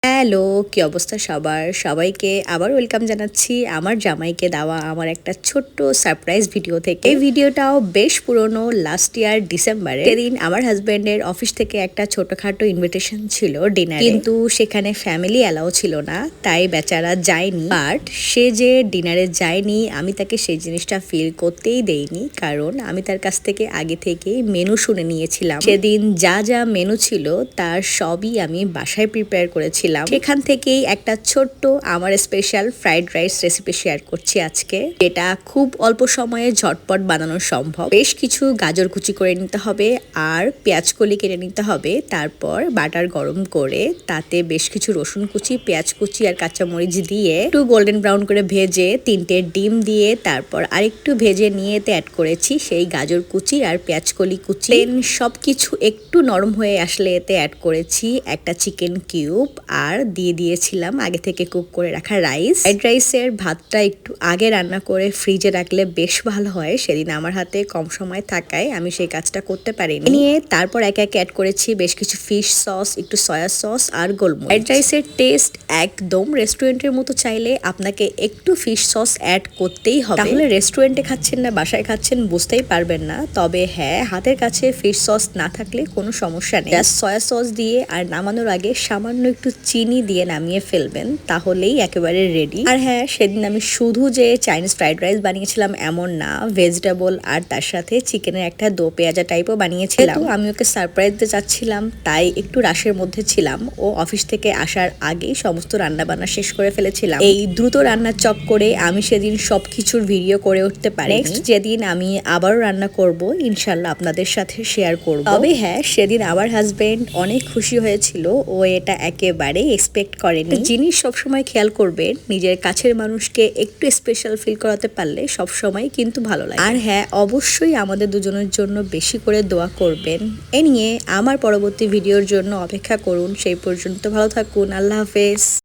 Hello, কি অবস্থা সবার? সবাইকে আবার ওয়েলকাম জানাচ্ছি আমার জামাইকে দেওয়া আমার একটা ছোট্ট সারপ্রাইজ ভিডিও থেকে। এই ভিডিওটাও বেশ পুরনো, লাস্ট ইয়ার ডিসেম্বরে। সেদিন আমার হাজবেন্ডের অফিস থেকে একটা ছোটখাটো ইনভিটেশন ছিল ডিনারে, কিন্তু সেখানে ফ্যামিলি অ্যালাউ ছিল না, তাই বেচারা যায়নি। বাট সে যে ডিনারে যায়নি, আমি তাকে সেই জিনিসটা ফিল করতেই দেইনি, কারণ আমি তার কাছ থেকে আগে থেকেই মেনু শুনে নিয়েছিলাম। সেদিন যা যা মেনু ছিল তার সবই আমি বাসায় প্রিপেয়ার করেছিলাম। সেখান থেকেই একটা ছোট্ট আমার special fried rice recipe share করছি আজকে, এটা খুব অল্প সময়ে ঝটপট বানানো সম্ভব। বেশ কিছু গাজর কুচি করে নিতে হবে আর পেঁয়াজ কলি কেটে নিতে হবে। তারপর বাটার গরম করে তাতে বেশ কিছু রসুন কুচি, পেঁয়াজ কুচি আর কাঁচামরিচ দিয়ে একটু গোল্ডেন ব্রাউন করে ভেজে 3টে ডিম দিয়ে তারপর আরেকটু ভেজে নিয়ে এতে অ্যাড করেছি সেই গাজর কুচি আর পেঁয়াজ কলি কুচি। সবকিছু একটু নরম হয়ে আসলে এতে অ্যাড করেছি একটা চিকেন কিউব আর দিয়ে দিয়েছিলাম আগে থেকে কুক করে রাখা রাইস। ফ্রাইড রাইসের ভাতটা একটু আগে রান্না করে ফ্রিজে রাখলে বেশ ভালো হয়। সেদিন আমার হাতে কম সময় থাকায় আমি সেই কাজটা করতে পারিনি। নিয়ে তারপর একে একে অ্যাড করেছি বেশ কিছু ফিশ সস, একটু সয়া সস আর গোলমরিচ। ফ্রাইড রাইসের টেস্ট একদম রেস্টুরেন্টের মতো চাইলে আপনাকে একটু ফিশ সস অ্যাড করতেই হবে, তাহলে রেস্টুরেন্টে খাচ্ছেন না বাসায় খাচ্ছেন বুঝতেই পারবেন না। তবে হ্যাঁ, হাতের কাছে ফিশ সস না থাকলে কোনো সমস্যা নেই, জাস্ট সয়া সস দিয়ে আর নামানোর আগে সামান্য একটু চিনি দিয়ে নামিয়ে ফেলবেন, তাহলেই একেবারে রেডি। আর হ্যাঁ, সেদিন আমি শুধু যে চাইনিজ ফ্রাইড রাইস বানিয়েছিলাম এমন না, ভেজিটেবল আর তার সাথে চিকেনের একটা দো পেঁয়াজা টাইপও বানিয়েছিলাম। আমি ওকে সারপ্রাইজ দিতে চাচ্ছিলাম, তাই একটু রাশের মধ্যে ছিলাম। ও অফিস থেকে আসার আগেই সমস্ত রান্না বান্না শেষ করে ফেলেছিলাম। এই দ্রুত রান্নার চক্করে আমি সেদিন সবকিছুর ভিডিও করে উঠতে পারি। নেক্সট যেদিন আমি আবারও রান্না করব, ইনশাল্লাহ আপনাদের সাথে শেয়ার করব। তবে হ্যাঁ, সেদিন আমার হাজবেন্ড অনেক খুশি হয়েছিল, ও এটা একেবারে এক্সপেক্ট করেনি। জিনিস সবসময় খেয়াল করবেন, নিজের কাছের মানুষকে একটু স্পেশাল ফিল করাতে পারলে সবসময় কিন্তু ভালো লাগে। আর হ্যাঁ, অবশ্যই আমাদের দুজনের জন্য বেশি করে দোয়া করবেন। এ নিয়ে আমার পরবর্তী ভিডিওর জন্য অপেক্ষা করুন। সেই পর্যন্ত ভালো থাকুন। আল্লাহ হাফেজ।